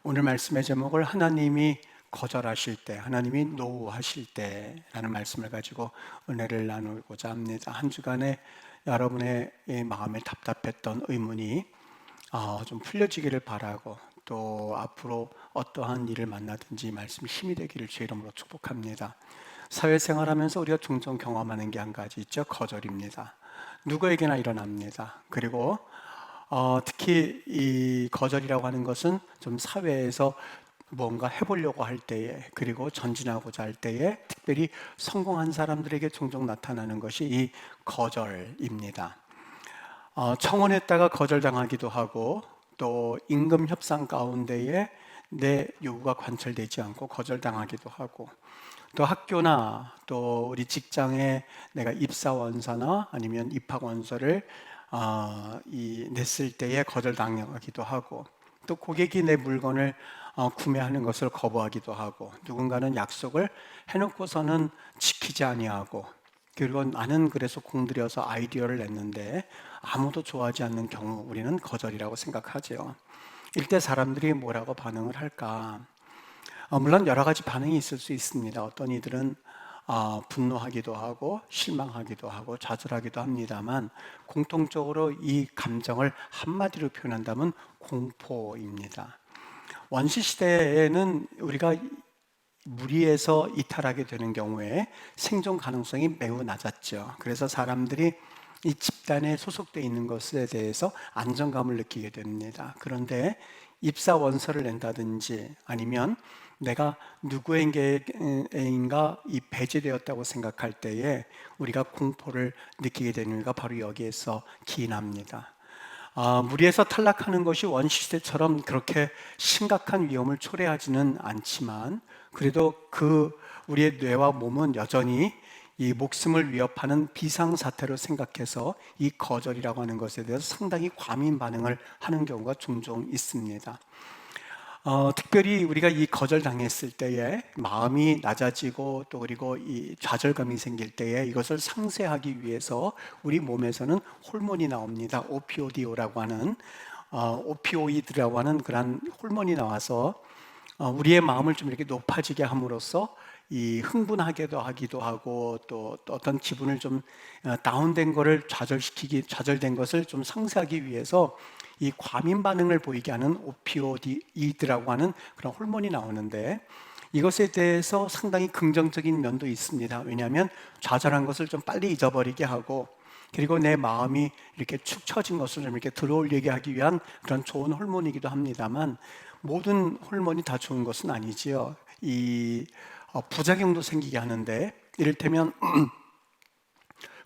오늘 말씀의 제목을 하나님이 거절하실 때, 하나님이 노하실 때라는 말씀을 가지고 은혜를 나누고자 합니다. 한 주간에 여러분의 이 마음에 답답했던 의문이 좀 풀려지기를 바라고, 또 앞으로 어떠한 일을 만나든지 말씀이 힘이 되기를 주의 이름으로 축복합니다. 사회생활하면서 우리가 종종 경험하는 게 한 가지 있죠. 거절입니다. 누구에게나 일어납니다. 그리고 특히 이 거절이라고 하는 것은 좀 사회에서 뭔가 해보려고 할 때에, 그리고 전진하고자 할 때에 특별히 성공한 사람들에게 종종 나타나는 것이 이 거절입니다. 청원했다가 거절당하기도 하고, 또 임금 협상 가운데에 내 요구가 관철되지 않고 거절당하기도 하고, 또 학교나 또 우리 직장에 내가 입사 원서나 아니면 입학 원서를 냈을 때에 거절당하기도 하고, 또 고객이 내 물건을 구매하는 것을 거부하기도 하고, 누군가는 약속을 해놓고서는 지키지 아니하고, 그리고 나는 그래서 공들여서 아이디어를 냈는데 아무도 좋아하지 않는 경우 우리는 거절이라고 생각하죠. 이때 사람들이 뭐라고 반응을 할까? 물론 여러 가지 반응이 있을 수 있습니다. 어떤 이들은 분노하기도 하고 실망하기도 하고 좌절하기도 합니다만, 공통적으로 이 감정을 한마디로 표현한다면 공포입니다. 원시 시대에는 우리가 무리해서 이탈하게 되는 경우에 생존 가능성이 매우 낮았죠. 그래서 사람들이 이 집단에 소속되어 있는 것에 대해서 안정감을 느끼게 됩니다. 그런데 입사 원서를 낸다든지 아니면 내가 누구에게인가 이 배제되었다고 생각할 때에 우리가 공포를 느끼게 되는 이유가 바로 여기에서 기인합니다. 무리에서 탈락하는 것이 원시시대처럼 그렇게 심각한 위험을 초래하지는 않지만, 그래도 우리의 뇌와 몸은 여전히 이 목숨을 위협하는 비상사태로 생각해서 이 거절이라고 하는 것에 대해서 상당히 과민 반응을 하는 경우가 종종 있습니다. 특별히 우리가 이 거절당했을 때에 마음이 낮아지고, 또 그리고 이 좌절감이 생길 때에 이것을 상쇄하기 위해서 우리 몸에서는 호르몬이 나옵니다. 오피오디오라고 하는 오피오이드라고 하는 그런 호르몬이 나와서 우리의 마음을 좀 이렇게 높아지게 함으로써 이 흥분하게도 하기도 하고, 또 어떤 기분을 좀 다운된 거를 좌절된 것을 좀 상쇄하기 위해서 이 과민 반응을 보이게 하는 오피오이드라고 하는 그런 호르몬이 나오는데, 이것에 대해서 상당히 긍정적인 면도 있습니다. 왜냐하면 좌절한 것을 좀 빨리 잊어버리게 하고, 그리고 내 마음이 이렇게 축 처진 것을 좀 이렇게 들어올리게 하기 위한 그런 좋은 호르몬이기도 합니다만, 모든 호르몬이 다 좋은 것은 아니지요. 부작용도 생기게 하는데, 이를테면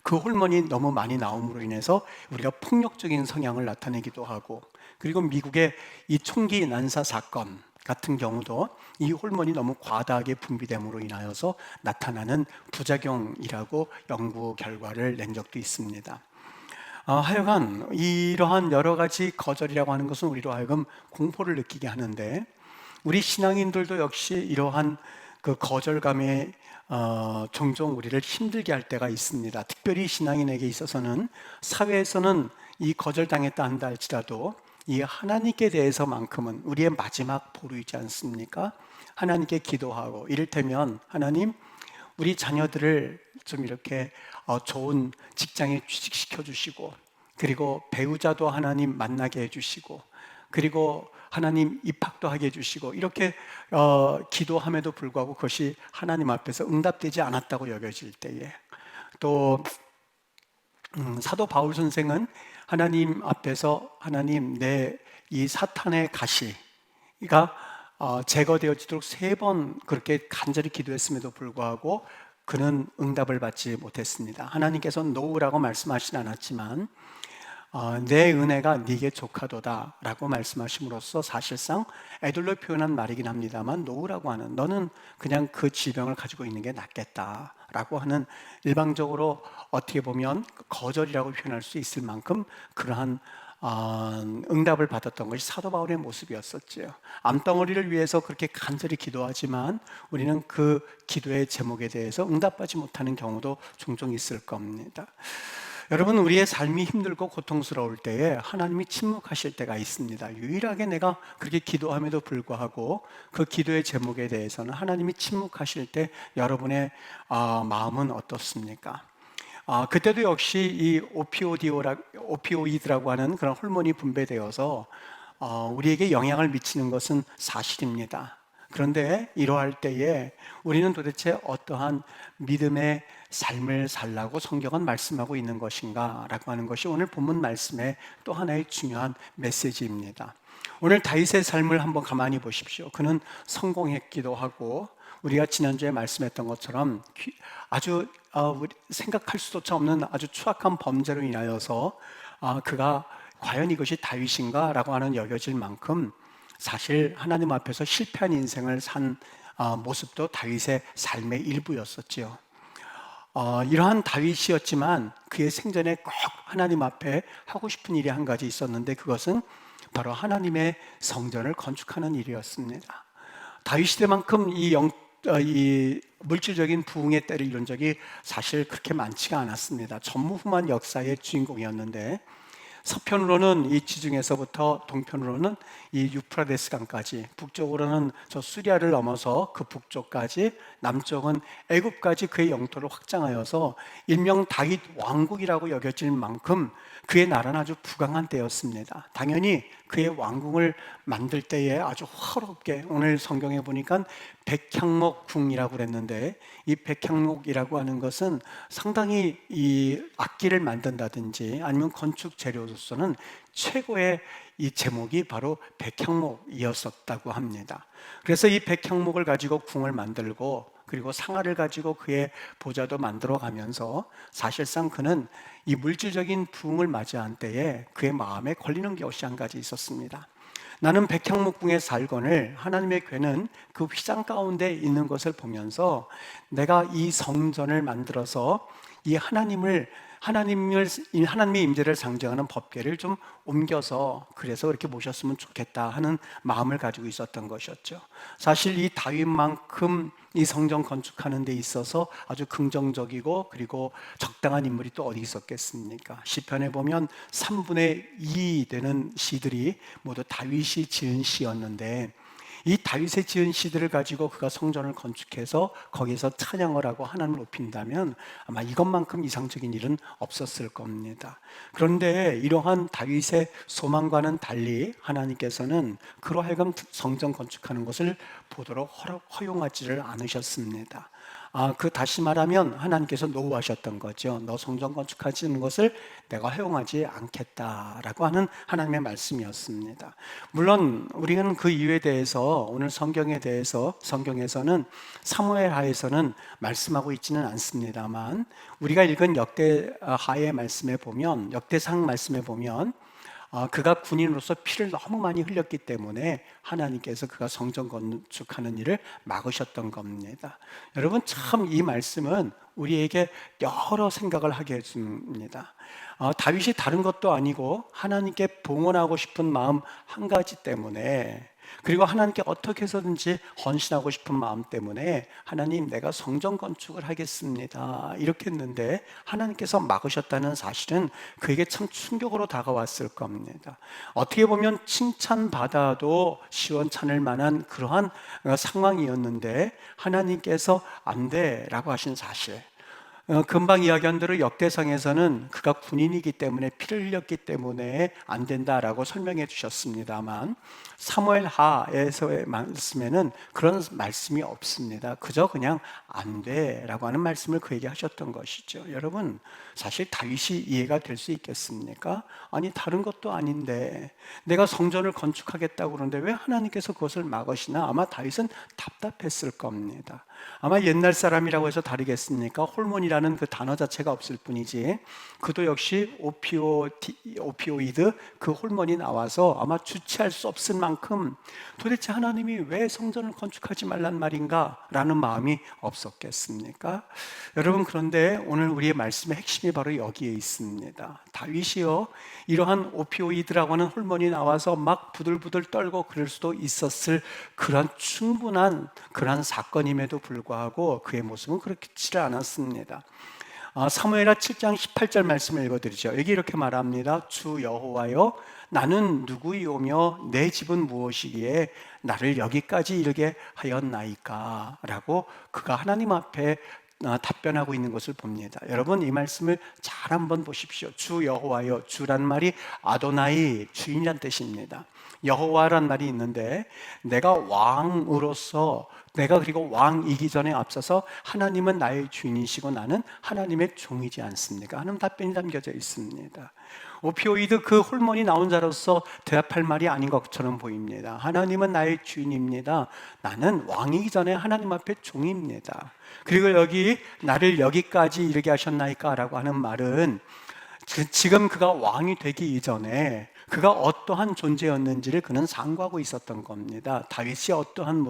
그 호르몬이 너무 많이 나옴으로 인해서 우리가 폭력적인 성향을 나타내기도 하고, 그리고 미국의 이 총기 난사 사건 같은 경우도 이 호르몬이 너무 과다하게 분비됨으로 인하여서 나타나는 부작용이라고 연구 결과를 낸 적도 있습니다. 하여간 이러한 여러 가지 거절이라고 하는 것은 우리로 하여금 공포를 느끼게 하는데, 우리 신앙인들도 역시 이러한 그 거절감에 종종 우리를 힘들게 할 때가 있습니다. 특별히 신앙인에게 있어서는 사회에서는 이 거절당했다 한다 할지라도 이 하나님께 대해서만큼은 우리의 마지막 보루이지 않습니까? 하나님께 기도하고, 이를테면 하나님, 우리 자녀들을 좀 이렇게 좋은 직장에 취직시켜 주시고, 그리고 배우자도 하나님 만나게 해주시고, 그리고 하나님 입학도 하게 해주시고, 이렇게 기도함에도 불구하고 그것이 하나님 앞에서 응답되지 않았다고 여겨질 때에, 또 사도 바울 선생은 하나님 앞에서 하나님, 내 이 사탄의 가시가 제거되어지도록 3번 그렇게 간절히 기도했음에도 불구하고 그는 응답을 받지 못했습니다. 하나님께서는 노우라고 말씀하시진 않았지만 내 은혜가 네게 족하도다 라고 말씀하심으로써 사실상 애들로 표현한 말이긴 합니다만, 노우라고 하는, 너는 그냥 그 질병을 가지고 있는 게 낫겠다 라고 하는, 일방적으로 어떻게 보면 거절이라고 표현할 수 있을 만큼 그러한 응답을 받았던 것이 사도 바울의 모습이었었죠. 암덩어리를 위해서 그렇게 간절히 기도하지만 우리는 그 기도의 제목에 대해서 응답받지 못하는 경우도 종종 있을 겁니다. 여러분, 우리의 삶이 힘들고 고통스러울 때에 하나님이 침묵하실 때가 있습니다. 유일하게 내가 그렇게 기도함에도 불구하고 그 기도의 제목에 대해서는 하나님이 침묵하실 때 여러분의 마음은 어떻습니까? 그때도 역시 이 오피오이드라고 하는 그런 호르몬이 분비되어서 우리에게 영향을 미치는 것은 사실입니다. 그런데 이러할 때에 우리는 도대체 어떠한 믿음의 삶을 살라고 성경은 말씀하고 있는 것인가 라고 하는 것이 오늘 본문 말씀의 또 하나의 중요한 메시지입니다. 오늘 다윗의 삶을 한번 가만히 보십시오. 그는 성공했기도 하고 우리가 지난주에 말씀했던 것처럼 아주 우리 생각할 수조차 없는 아주 추악한 범죄로 인하여서 그가 과연 이것이 다윗인가 라고 하는 여겨질 만큼 사실 하나님 앞에서 실패한 인생을 산 모습도 다윗의 삶의 일부였었지요. 이러한 다윗이었지만 그의 생전에 꼭 하나님 앞에 하고 싶은 일이 한 가지 있었는데 그것은 바로 하나님의 성전을 건축하는 일이었습니다. 다윗 시대만큼 이 물질적인 부흥의 때를 이룬 적이 사실 그렇게 많지가 않았습니다. 전무후무한 역사의 주인공이었는데 서편으로는 이 지중에서부터 동편으로는 이 유프라데스 강까지, 북쪽으로는 저 수리아를 넘어서 그 북쪽까지, 남쪽은 애굽까지 그의 영토를 확장하여서 일명 다윗 왕국이라고 여겨질 만큼 그의 나라는 아주 부강한 때였습니다. 당연히 그의 왕궁을 만들 때에 아주 화롭게, 오늘 성경에 보니까 백향목궁이라고 그랬는데 이 백향목이라고 하는 것은 상당히 이 악기를 만든다든지 아니면 건축 재료로서는 최고의 이 제목이 바로 백향목이었었다고 합니다. 그래서 이 백향목을 가지고 궁을 만들고 그리고 상아를 가지고 그의 보좌도 만들어 가면서 사실상 그는 이 물질적인 부흥을 맞이한 때에 그의 마음에 걸리는 것이 한 가지 있었습니다. 나는 백향목궁에 살거늘 하나님의 궤는 그 휘장 가운데 있는 것을 보면서 내가 이 성전을 만들어서 이 하나님의 임재를 상징하는 법궤를 좀 옮겨서 그래서 이렇게 모셨으면 좋겠다 하는 마음을 가지고 있었던 것이었죠. 사실 이 다윗만큼 이 성전 건축하는 데 있어서 아주 긍정적이고 그리고 적당한 인물이 또 어디 있었겠습니까? 시편에 보면 3분의 2 되는 시들이 모두 다윗이 지은 시였는데 이 다윗의 지은 시들을 가지고 그가 성전을 건축해서 거기서 찬양을 하고 하나님을 높인다면 아마 이것만큼 이상적인 일은 없었을 겁니다. 그런데 이러한 다윗의 소망과는 달리 하나님께서는 그로 하여금 성전 건축하는 것을 보도록 허용하지를 않으셨습니다. 다시 말하면 하나님께서 노하셨던 거죠. 너 성전 건축하시는 것을 내가 허용하지 않겠다라고 하는 하나님의 말씀이었습니다. 물론 우리는 그 이유에 대해서 오늘 성경에서는 사무엘하에서는 말씀하고 있지는 않습니다만 우리가 읽은 역대하의 말씀에 보면 역대상 말씀에 보면 그가 군인으로서 피를 너무 많이 흘렸기 때문에 하나님께서 그가 성전 건축하는 일을 막으셨던 겁니다. 여러분 참 이 말씀은 우리에게 여러 생각을 하게 해줍니다. 다윗이 다른 것도 아니고 하나님께 봉헌하고 싶은 마음 한 가지 때문에 그리고 하나님께 어떻게 해서든지 헌신하고 싶은 마음 때문에 하나님 내가 성전 건축을 하겠습니다 이렇게 했는데 하나님께서 막으셨다는 사실은 그에게 참 충격으로 다가왔을 겁니다. 어떻게 보면 칭찬받아도 시원찮을 만한 그러한 상황이었는데 하나님께서 안 돼라고 하신 사실, 금방 이야기한 대로 역대상에서는 그가 군인이기 때문에 피를 흘렸기 때문에 안 된다라고 설명해 주셨습니다만 사무엘하에서의 말씀에는 그런 말씀이 없습니다. 그저 그냥 안 돼라고 하는 말씀을 그에게 하셨던 것이죠. 여러분 사실 다윗이 이해가 될 수 있겠습니까? 아니 다른 것도 아닌데 내가 성전을 건축하겠다고 그러는데 왜 하나님께서 그것을 막으시나? 아마 다윗은 답답했을 겁니다. 아마 옛날 사람이라고 해서 다르겠습니까? 호르몬이라는 그 단어 자체가 없을 뿐이지 그도 역시 오피오이드 그 호르몬이 나와서 아마 주체할 수 없을 만큼 도대체 하나님이 왜 성전을 건축하지 말란 말인가? 라는 마음이 없었겠습니까? 여러분 그런데 오늘 우리의 말씀의 핵심이 바로 여기에 있습니다. 다윗이요 이러한 오피오이드라고 하는 호르몬이 나와서 막 부들부들 떨고 그럴 수도 있었을 그런 충분한 그런 사건임에도 불구하고 그의 모습은 그렇지를 않았습니다. 사무엘하 7장 18절 말씀을 읽어드리죠. 여기 이렇게 말합니다. 주 여호와여, 나는 누구이오며 내 집은 무엇이기에 나를 여기까지 이르게 하였나이까? 라고 그가 하나님 앞에 답변하고 있는 것을 봅니다. 여러분, 이 말씀을 잘 한번 보십시오. 주 여호와여, 주란 말이 아도나이, 주인이란 뜻입니다. 여호와란 말이 있는데, 내가 왕으로서, 내가 그리고 왕이기 전에 앞서서 하나님은 나의 주인이시고 나는 하나님의 종이지 않습니까? 하는 답변이 담겨져 있습니다. 오피오이드 그 호르몬이 나온 자로서 대답할 말이 아닌 것처럼 보입니다. 하나님은 나의 주인입니다. 나는 왕이기 전에 하나님 앞에 종입니다. 그리고 여기 나를 여기까지 이르게 하셨나이까? 라고 하는 말은 지금 그가 왕이 되기 이전에 그가 어떠한 존재였는지를 그는 상고하고 있었던 겁니다. 다윗이 어떠한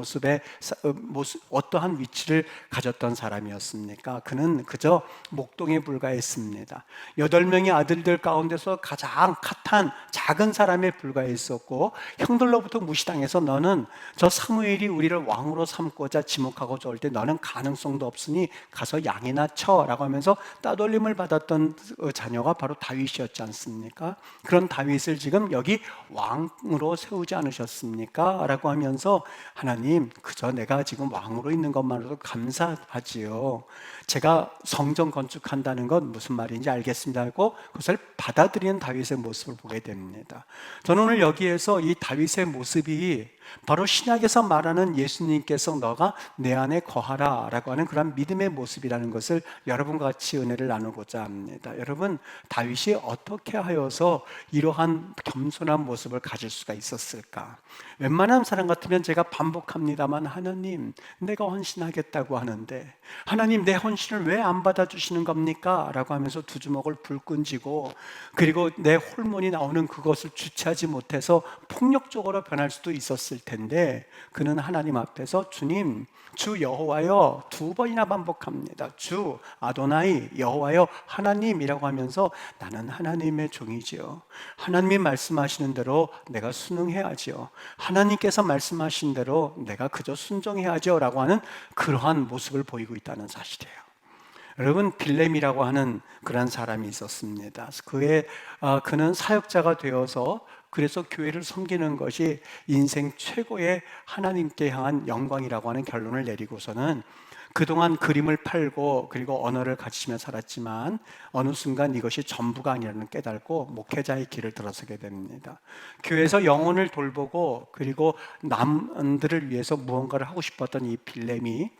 어떠한 위치를 가졌던 사람이었습니까? 그는 그저 목동에 불과했습니다. 8명의 아들들 가운데서 가장 갓한 작은 사람에 불과했었고, 형들로부터 무시당해서 너는 저 사무엘이 우리를 왕으로 삼고자 지목하고자 올 때 너는 가능성도 없으니 가서 양이나 쳐라고 하면서 따돌림을 받았던 자녀가 바로 다윗이었지 않습니까? 그런 다윗을 지금 여기 왕으로 세우지 않으셨습니까? 라고 하면서 하나님, 그저 내가 지금 왕으로 있는 것만으로도 감사하지요. 제가 성전 건축한다는 건 무슨 말인지 알겠습니다 하고 그것을 받아들이는 다윗의 모습을 보게 됩니다. 저는 오늘 여기에서 이 다윗의 모습이 바로 신약에서 말하는 예수님께서 너가 내 안에 거하라 라고 하는 그런 믿음의 모습이라는 것을 여러분과 같이 은혜를 나누고자 합니다. 여러분, 다윗이 어떻게 하여서 이러한 겸손한 모습을 가질 수가 있었을까? 웬만한 사람 같으면 제가 반복합니다만, 하나님, 내가 헌신하겠다고 하는데 하나님, 내 헌신을 왜 안 받아주시는 겁니까? 라고 하면서 두 주먹을 불끈 쥐고, 그리고 내 호르몬이 나오는 그것을 주체하지 못해서 폭력적으로 변할 수도 있었을 텐데, 그는 하나님 앞에서 주님, 주 여호와여, 2번이나 반복합니다. 주 아도나이, 여호와여, 하나님이라고 하면서 나는 하나님의 종이지요. 하나님이 말씀하시는 대로 내가 순응해야지요. 하나님께서 말씀하신 대로 내가 그저 순종해야지요 라고 하는 그러한 모습을 보이고 있다는 사실이에요. 여러분, 빌렘이라고 하는 그런 사람이 있었습니다. 그는 사역자가 되어서 그래서 교회를 섬기는 것이 인생 최고의 하나님께 향한 영광이라고 하는 결론을 내리고서는 그동안 그림을 팔고 그리고 언어를 가르치며 살았지만 어느 순간 이것이 전부가 아니라는 깨닫고 목회자의 길을 들어서게 됩니다. 교회에서 영혼을 돌보고 그리고 남들을 위해서 무언가를 하고 싶었던 이 빌렘이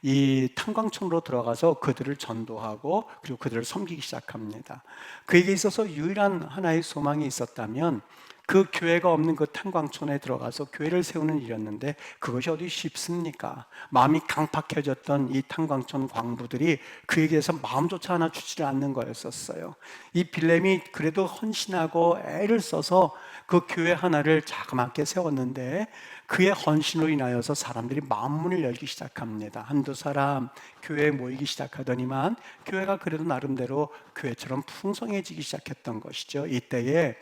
이 탄광촌으로 들어가서 그들을 전도하고 그리고 그들을 섬기기 시작합니다. 그에게 있어서 유일한 하나의 소망이 있었다면 그 교회가 없는 그 탄광촌에 들어가서 교회를 세우는 일이었는데, 그것이 어디 쉽습니까? 마음이 강팍해졌던 이 탄광촌 광부들이 그에게서 마음조차 하나 주지를 않는 거였었어요. 이 빌렘이 그래도 헌신하고 애를 써서 그 교회 하나를 자그맣게 세웠는데, 그의 헌신으로 인하여서 사람들이 마음문을 열기 시작합니다. 한두 사람 교회에 모이기 시작하더니만 교회가 그래도 나름대로 교회처럼 풍성해지기 시작했던 것이죠. 이때에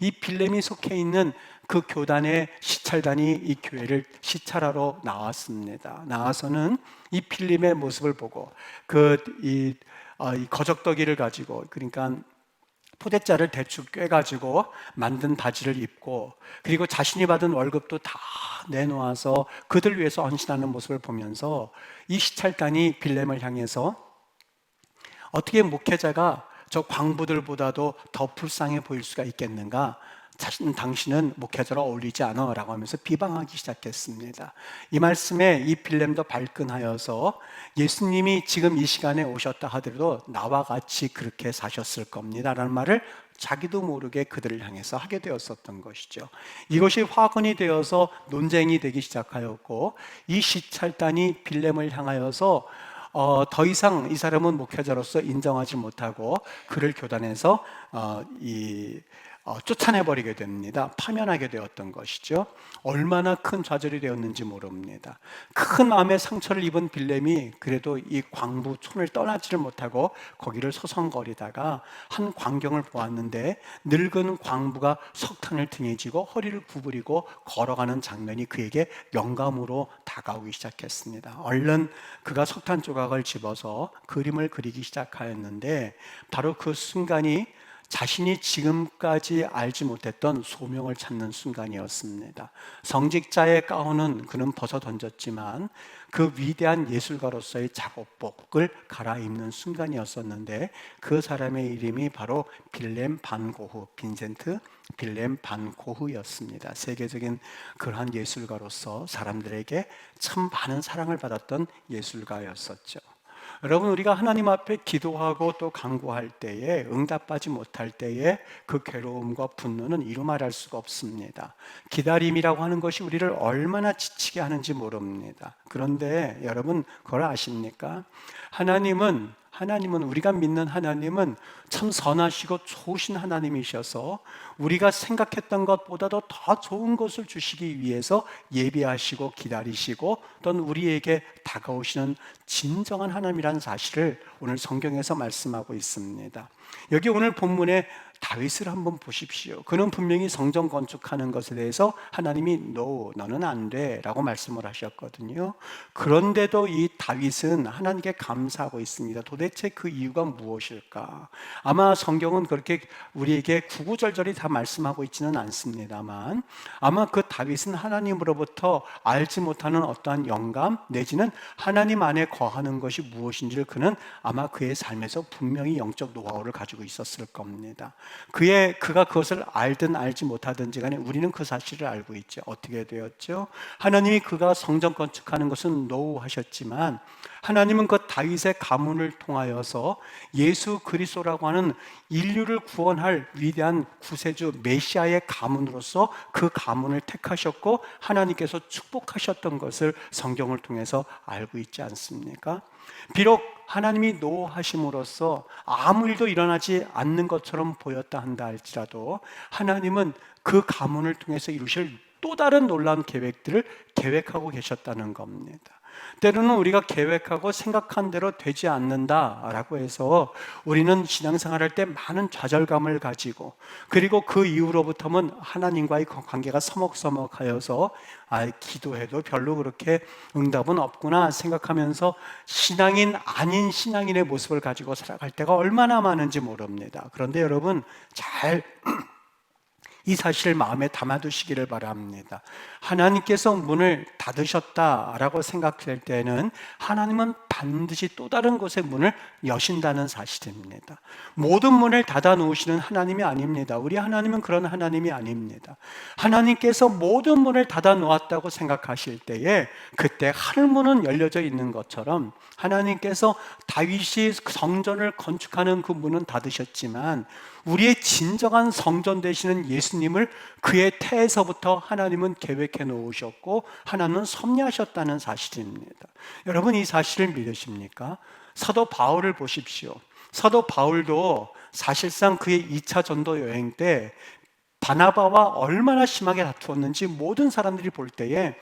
이 빌렘이 속해 있는 그 교단의 시찰단이 이 교회를 시찰하러 나왔습니다. 나와서는 이 빌렘의 모습을 보고 이 거적더기를 가지고, 그러니까 포대자를 대충 꿰가지고 만든 바지를 입고 그리고 자신이 받은 월급도 다 내놓아서 그들 위해서 헌신하는 모습을 보면서 이 시찰단이 빌렘을 향해서 어떻게 목회자가 저 광부들보다도 더 불쌍해 보일 수가 있겠는가? 당신은 목회자로 어울리지 않아 라고 하면서 비방하기 시작했습니다. 이 말씀에 이 빌렘도 발끈하여서 예수님이 지금 이 시간에 오셨다 하더라도 나와 같이 그렇게 사셨을 겁니다 라는 말을 자기도 모르게 그들을 향해서 하게 되었었던 것이죠. 이것이 화근이 되어서 논쟁이 되기 시작하였고, 이 시찰단이 빌렘을 향하여서 더 이상 이 사람은 목회자로서 인정하지 못하고 그를 교단에서 쫓아내버리게 됩니다. 파면하게 되었던 것이죠. 얼마나 큰 좌절이 되었는지 모릅니다. 큰 마음의 상처를 입은 빌렙이 그래도 이 광부촌을 떠나지를 못하고 거기를 서성거리다가 한 광경을 보았는데 늙은 광부가 석탄을 등에 지고 허리를 구부리고 걸어가는 장면이 그에게 영감으로 다가오기 시작했습니다. 얼른 그가 석탄 조각을 집어서 그림을 그리기 시작하였는데 바로 그 순간이 자신이 지금까지 알지 못했던 소명을 찾는 순간이었습니다. 성직자의 가운은 그는 벗어 던졌지만 그 위대한 예술가로서의 작업복을 갈아입는 순간이었었는데 그 사람의 이름이 바로 빌렘 반 고흐, 빈센트 빌렘 반 고흐였습니다. 세계적인 그러한 예술가로서 사람들에게 참 많은 사랑을 받았던 예술가였었죠. 여러분, 우리가 하나님 앞에 기도하고 또 간구할 때에 응답받지 못할 때에 그 괴로움과 분노는 이루 말할 수가 없습니다. 기다림이라고 하는 것이 우리를 얼마나 지치게 하는지 모릅니다. 그런데 여러분, 그걸 아십니까? 하나님은 우리가 믿는 하나님은 참 선하시고 좋으신 하나님이셔서 우리가 생각했던 것보다도 더 좋은 것을 주시기 위해서 예비하시고 기다리시고 또는 우리에게 다가오시는 진정한 하나님이라는 사실을 오늘 성경에서 말씀하고 있습니다. 여기 오늘 본문에 다윗을 한번 보십시오. 그는 분명히 성전 건축하는 것에 대해서 하나님이 No, 너는 안 돼 라고 말씀을 하셨거든요. 그런데도 이 다윗은 하나님께 감사하고 있습니다. 도대체 그 이유가 무엇일까? 아마 성경은 그렇게 우리에게 구구절절히 다 말씀하고 있지는 않습니다만 아마 그 다윗은 하나님으로부터 알지 못하는 어떠한 영감 내지는 하나님 안에 거하는 것이 무엇인지를 그는 아마 그의 삶에서 분명히 영적 노하우를 가지고 있었을 겁니다. 그가 그것을 알든 알지 못하든지 간에 우리는 그 사실을 알고 있죠. 어떻게 되었죠? 하나님이 그가 성전 건축하는 것은 노 하셨지만 하나님은 그 다윗의 가문을 통하여서 예수 그리스도라고 하는 인류를 구원할 위대한 구세주 메시아의 가문으로서 그 가문을 택하셨고 하나님께서 축복하셨던 것을 성경을 통해서 알고 있지 않습니까? 비록 하나님이 노하심으로써 아무 일도 일어나지 않는 것처럼 보였다 한다 할지라도 하나님은 그 가문을 통해서 이루실 또 다른 놀라운 계획들을 계획하고 계셨다는 겁니다. 때로는 우리가 계획하고 생각한 대로 되지 않는다라고 해서 우리는 신앙생활할 때 많은 좌절감을 가지고 그리고 그 이후로부터는 하나님과의 관계가 서먹서먹하여서 기도해도 별로 그렇게 응답은 없구나 생각하면서 신앙인 아닌 신앙인의 모습을 가지고 살아갈 때가 얼마나 많은지 모릅니다. 그런데 여러분 잘 이 사실을 마음에 담아두시기를 바랍니다. 하나님께서 문을 닫으셨다라고 생각할 때는 하나님은 반드시 또 다른 곳의 문을 여신다는 사실입니다. 모든 문을 닫아 놓으시는 하나님이 아닙니다. 우리 하나님은 그런 하나님이 아닙니다. 하나님께서 모든 문을 닫아 놓았다고 생각하실 때에 그때 하늘문은 열려져 있는 것처럼 하나님께서 다윗이 성전을 건축하는 그 문은 닫으셨지만 우리의 진정한 성전 되시는 예수님을 그의 태에서부터 하나님은 계획해 놓으셨고 하나님은 섭리하셨다는 사실입니다. 여러분 이 사실을 믿으십니까? 사도 바울을 보십시오. 사도 바울도 사실상 그의 2차 전도 여행 때 바나바와 얼마나 심하게 다투었는지 모든 사람들이 볼 때에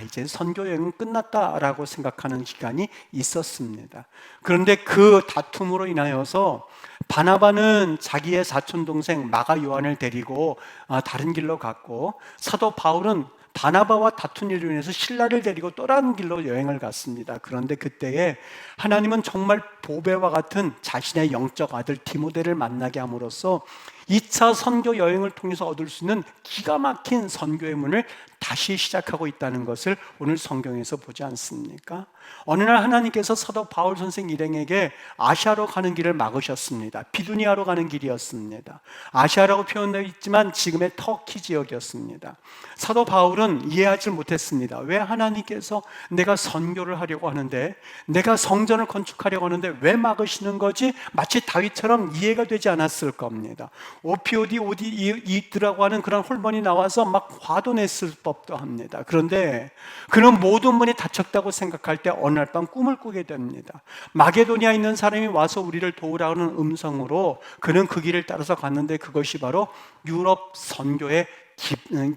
이제 선교 여행은 끝났다라고 생각하는 시간이 있었습니다. 그런데 그 다툼으로 인하여서 바나바는 자기의 사촌동생 마가 요한을 데리고 다른 길로 갔고 사도 바울은 바나바와 다툰 일로 인해서 신라를 데리고 또 다른 길로 여행을 갔습니다. 그런데 그때에 하나님은 정말 보배와 같은 자신의 영적 아들 디모데를 만나게 함으로써 2차 선교 여행을 통해서 얻을 수 있는 기가 막힌 선교의 문을 다시 시작하고 있다는 것을 오늘 성경에서 보지 않습니까? 어느 날 하나님께서 사도 바울 선생 일행에게 아시아로 가는 길을 막으셨습니다. 비두니아로 가는 길이었습니다. 아시아라고 표현되어 있지만 지금의 터키 지역이었습니다. 사도 바울은 이해하지 못했습니다. 왜 하나님께서 내가 선교를 하려고 하는데 내가 성전을 건축하려고 하는데 왜 막으시는 거지? 마치 다윗처럼 이해가 되지 않았을 겁니다. 오피오디 이드라고 하는 그런 홀번이 나와서 막 화도 냈을 없다 합니다. 그런데 그는 모든 문이 닫혔다고 생각할 때 어느 날 밤 꿈을 꾸게 됩니다. 마게도니아에 있는 사람이 와서 우리를 도우라는 음성으로 그는 그 길을 따라서 갔는데 그것이 바로 유럽 선교의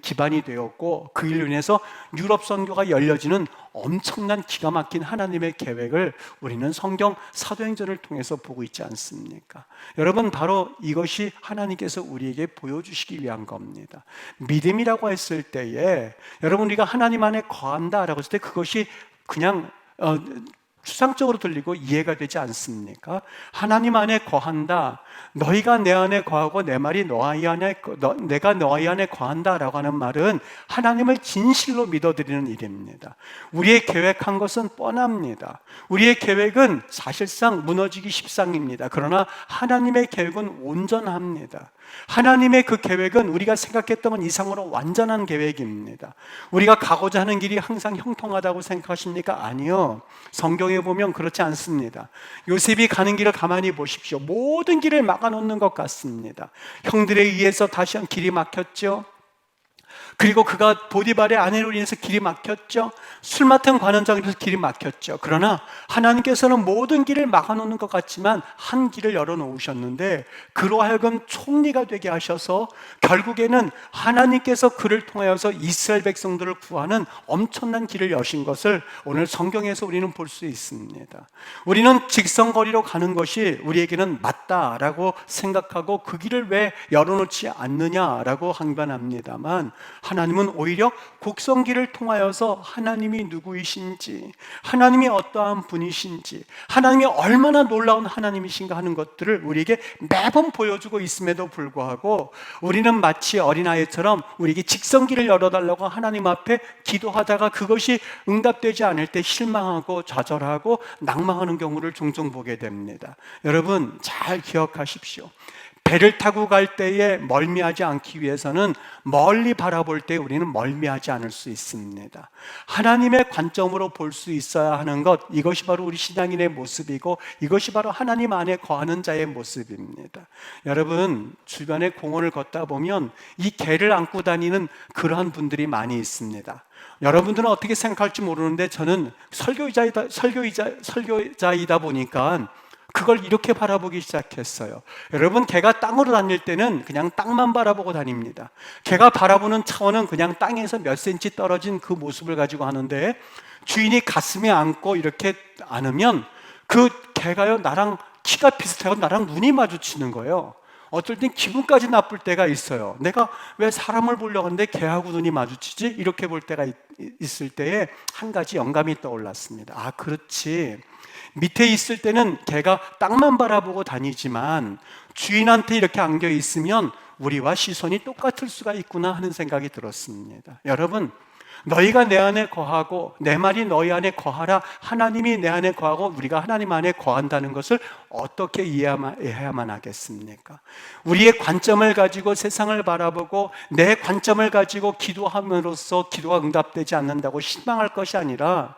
기반이 되었고, 그 일로 인해서 유럽 선교가 열려지는 엄청난 기가 막힌 하나님의 계획을 우리는 성경 사도행전을 통해서 보고 있지 않습니까? 여러분, 바로 이것이 하나님께서 우리에게 보여주시기 위한 겁니다. 믿음이라고 했을 때에 여러분, 우리가 하나님 안에 거한다라고 했을 때 그것이 그냥 추상적으로 들리고 이해가 되지 않습니까? 하나님 안에 거한다, 너희가 내 안에 거하고 내 말이 내가 너희 안에 거한다라고 하는 말은 하나님을 진실로 믿어드리는 일입니다. 우리의 계획한 것은 뻔합니다. 우리의 계획은 사실상 무너지기 십상입니다. 그러나 하나님의 계획은 온전합니다. 하나님의 그 계획은 우리가 생각했던 것 이상으로 완전한 계획입니다. 우리가 가고자 하는 길이 항상 형통하다고 생각하십니까? 아니요. 성경에 보면 그렇지 않습니다. 요셉이 가는 길을 가만히 보십시오. 모든 길을 막아놓는 것 같습니다. 형들에 의해서 다시 한 길이 막혔죠. 그리고 그가 보디발의 아내로 인해서 길이 막혔죠. 술 맡은 관원장에서 길이 막혔죠. 그러나 하나님께서는 모든 길을 막아놓는 것 같지만 한 길을 열어놓으셨는데, 그로 하여금 총리가 되게 하셔서 결국에는 하나님께서 그를 통하여서 이스라엘 백성들을 구하는 엄청난 길을 여신 것을 오늘 성경에서 우리는 볼 수 있습니다. 우리는 직선거리로 가는 것이 우리에게는 맞다라고 생각하고 그 길을 왜 열어놓지 않느냐라고 항변합니다만, 하나님은 오히려 곡성길을 통하여서 하나님이 누구이신지, 하나님이 어떠한 분이신지, 하나님이 얼마나 놀라운 하나님이신가 하는 것들을 우리에게 매번 보여주고 있음에도 불구하고 우리는 마치 어린아이처럼 우리에게 직선길을 열어달라고 하나님 앞에 기도하다가 그것이 응답되지 않을 때 실망하고 좌절하고 낭망하는 경우를 종종 보게 됩니다. 여러분, 잘 기억하십시오. 배를 타고 갈 때에 멀미하지 않기 위해서는 멀리 바라볼 때 우리는 멀미하지 않을 수 있습니다. 하나님의 관점으로 볼 수 있어야 하는 것, 이것이 바로 우리 신앙인의 모습이고 이것이 바로 하나님 안에 거하는 자의 모습입니다. 여러분, 주변에 공원을 걷다 보면 이 개를 안고 다니는 그러한 분들이 많이 있습니다. 여러분들은 어떻게 생각할지 모르는데 저는 설교자이다 보니까 그걸 이렇게 바라보기 시작했어요. 여러분, 개가 땅으로 다닐 때는 그냥 땅만 바라보고 다닙니다. 개가 바라보는 차원은 그냥 땅에서 몇 센치 떨어진 그 모습을 가지고 하는데, 주인이 가슴에 안고 이렇게 안으면 그 개가요, 나랑 키가 비슷하고 나랑 눈이 마주치는 거예요. 어떨 땐 기분까지 나쁠 때가 있어요. 내가 왜 사람을 보려고 하는데 개하고 눈이 마주치지? 이렇게 볼 때가 있을 때에 한 가지 영감이 떠올랐습니다. 아, 그렇지. 밑에 있을 때는 개가 땅만 바라보고 다니지만 주인한테 이렇게 안겨 있으면 우리와 시선이 똑같을 수가 있구나 하는 생각이 들었습니다. 여러분, 너희가 내 안에 거하고 내 말이 너희 안에 거하라, 하나님이 내 안에 거하고 우리가 하나님 안에 거한다는 것을 어떻게 이해해야만 하겠습니까? 우리의 관점을 가지고 세상을 바라보고 내 관점을 가지고 기도함으로써 기도가 응답되지 않는다고 실망할 것이 아니라,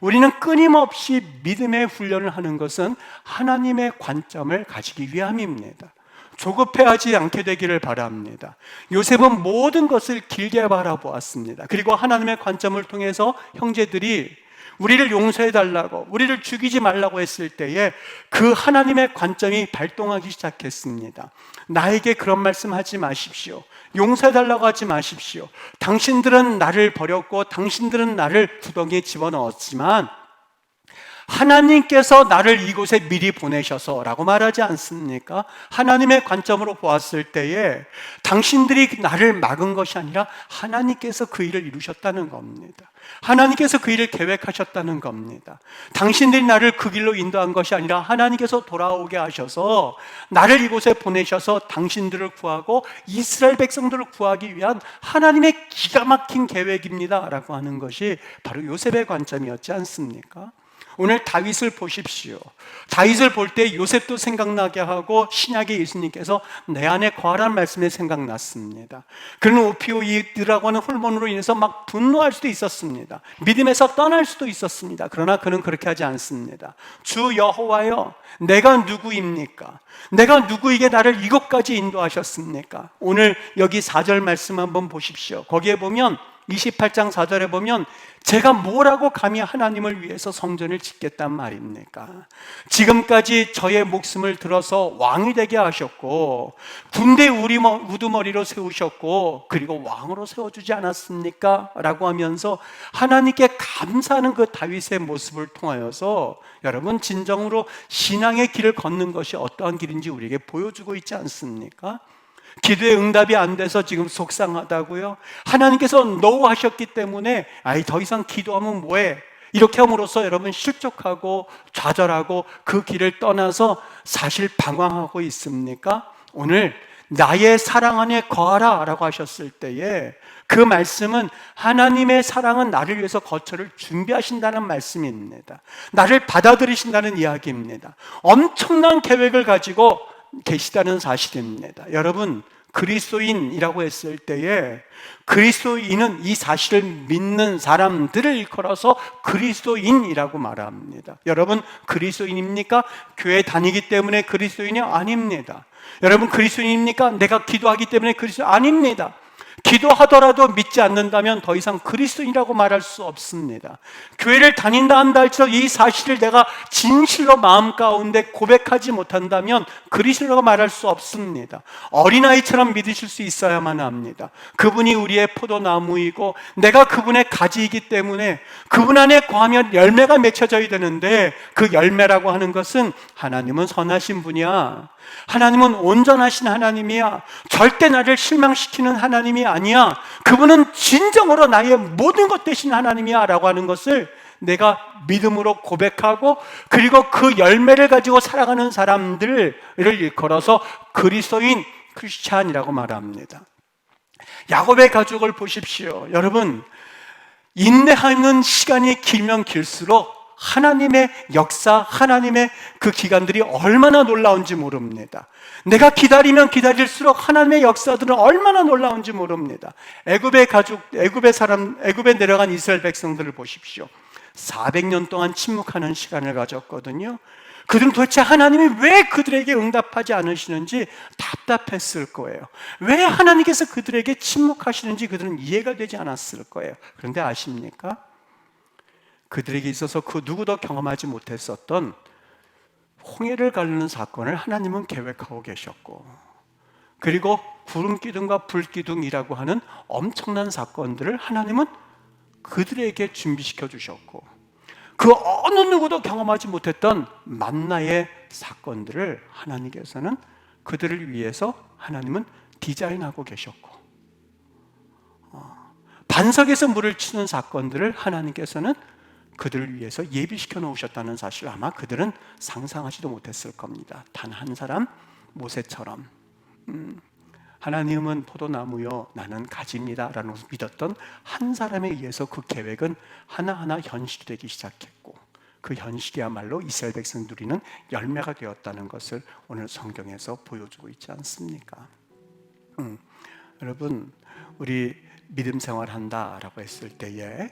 우리는 끊임없이 믿음의 훈련을 하는 것은 하나님의 관점을 가지기 위함입니다. 조급해하지 않게 되기를 바랍니다. 요셉은 모든 것을 길게 바라보았습니다. 그리고 하나님의 관점을 통해서 형제들이 우리를 용서해달라고, 우리를 죽이지 말라고 했을 때에 그 하나님의 관점이 발동하기 시작했습니다. 나에게 그런 말씀하지 마십시오. 용서해달라고 하지 마십시오. 당신들은 나를 버렸고 당신들은 나를 구덩이에 집어넣었지만 하나님께서 나를 이곳에 미리 보내셔서 라고 말하지 않습니까? 하나님의 관점으로 보았을 때에 당신들이 나를 막은 것이 아니라 하나님께서 그 일을 이루셨다는 겁니다. 하나님께서 그 일을 계획하셨다는 겁니다. 당신들이 나를 그 길로 인도한 것이 아니라 하나님께서 돌아오게 하셔서 나를 이곳에 보내셔서 당신들을 구하고 이스라엘 백성들을 구하기 위한 하나님의 기가 막힌 계획입니다 라고 하는 것이 바로 요셉의 관점이었지 않습니까? 오늘 다윗을 보십시오. 다윗을 볼 때 요셉도 생각나게 하고 신약의 예수님께서 내 안에 거하라는 말씀이 생각났습니다. 그는 오피오이드라고 하는 호르몬으로 인해서 막 분노할 수도 있었습니다. 믿음에서 떠날 수도 있었습니다. 그러나 그는 그렇게 하지 않습니다. 주 여호와여, 내가 누구입니까? 내가 누구에게 나를 이곳까지 인도하셨습니까? 오늘 여기 4절 말씀 한번 보십시오. 거기에 보면 28장 4절에 보면 제가 뭐라고 감히 하나님을 위해서 성전을 짓겠단 말입니까? 지금까지 저의 목숨을 들어서 왕이 되게 하셨고 군대 우두머리로 세우셨고 그리고 왕으로 세워주지 않았습니까? 라고 하면서 하나님께 감사하는 그 다윗의 모습을 통하여서 여러분 진정으로 신앙의 길을 걷는 것이 어떠한 길인지 우리에게 보여주고 있지 않습니까? 기도의 응답이 안 돼서 지금 속상하다고요? 하나님께서 노하셨기 때문에 더 이상 기도하면 뭐해? 이렇게 함으로써 여러분 실족하고 좌절하고 그 길을 떠나서 사실 방황하고 있습니까? 오늘 나의 사랑 안에 거하라 라고 하셨을 때에 그 말씀은 하나님의 사랑은 나를 위해서 거처를 준비하신다는 말씀입니다. 나를 받아들이신다는 이야기입니다. 엄청난 계획을 가지고 계시다는 사실입니다. 여러분, 그리스도인이라고 했을 때에 그리스도인은 이 사실을 믿는 사람들을 일컬어서 그리스도인이라고 말합니다. 여러분, 그리스도인입니까? 교회 다니기 때문에 그리스도인이 아닙니다. 여러분, 그리스도인입니까? 내가 기도하기 때문에 그리스도인 아닙니다. 기도하더라도 믿지 않는다면 더 이상 그리스도인이라고 말할 수 없습니다. 교회를 다닌다 한다 할지라도 이 사실을 내가 진실로 마음 가운데 고백하지 못한다면 그리스도라고 말할 수 없습니다. 어린아이처럼 믿으실 수 있어야만 합니다. 그분이 우리의 포도나무이고 내가 그분의 가지이기 때문에 그분 안에 거하면 열매가 맺혀져야 되는데 그 열매라고 하는 것은 하나님은 선하신 분이야, 하나님은 온전하신 하나님이야, 절대 나를 실망시키는 하나님이 아니야, 그분은 진정으로 나의 모든 것 되신 하나님이야 라고 하는 것을 내가 믿음으로 고백하고 그리고 그 열매를 가지고 살아가는 사람들을 일컬어서 그리스도인, 크리스찬이라고 말합니다. 야곱의 가족을 보십시오. 여러분, 인내하는 시간이 길면 길수록 하나님의 역사, 하나님의 그 기간들이 얼마나 놀라운지 모릅니다. 내가 기다리면 기다릴수록 하나님의 역사들은 얼마나 놀라운지 모릅니다. 애굽에 내려간 이스라엘 백성들을 보십시오. 400년 동안 침묵하는 시간을 가졌거든요. 그들은 도대체 하나님이 왜 그들에게 응답하지 않으시는지 답답했을 거예요. 왜 하나님께서 그들에게 침묵하시는지 그들은 이해가 되지 않았을 거예요. 그런데 아십니까? 그들에게 있어서 그 누구도 경험하지 못했었던 홍해를 가르는 사건을 하나님은 계획하고 계셨고, 그리고 구름기둥과 불기둥이라고 하는 엄청난 사건들을 하나님은 그들에게 준비시켜 주셨고, 그 어느 누구도 경험하지 못했던 만나의 사건들을 하나님께서는 그들을 위해서 하나님은 디자인하고 계셨고, 반석에서 물을 치는 사건들을 하나님께서는 그들을 위해서 예비시켜 놓으셨다는 사실 아마 그들은 상상하지도 못했을 겁니다. 단 한 사람, 모세처럼 하나님은 포도나무요 나는 가지입니다 라는 것을 믿었던 한 사람에 의해서 그 계획은 하나하나 현실이 되기 시작했고, 그 현실이야말로 이스라엘 백성 누리는 열매가 되었다는 것을 오늘 성경에서 보여주고 있지 않습니까? 여러분, 우리 믿음 생활한다라고 했을 때에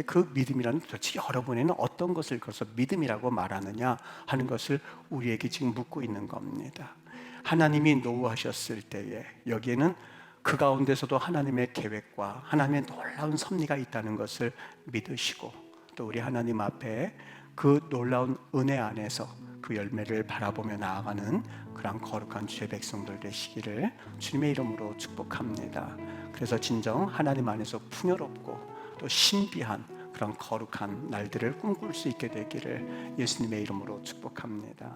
그 믿음이라는 도대체 여러분에는 어떤 것을 걸어서 믿음이라고 말하느냐 하는 것을 우리에게 지금 묻고 있는 겁니다. 하나님이 노하셨을 때에 여기에는 그 가운데서도 하나님의 계획과 하나님의 놀라운 섭리가 있다는 것을 믿으시고, 또 우리 하나님 앞에 그 놀라운 은혜 안에서 그 열매를 바라보며 나아가는 그런 거룩한 주의 백성들 되시기를 주님의 이름으로 축복합니다. 그래서 진정 하나님 안에서 풍요롭고 또 신비한 그런 거룩한 날들을 꿈꿀 수 있게 되기를 예수님의 이름으로 축복합니다.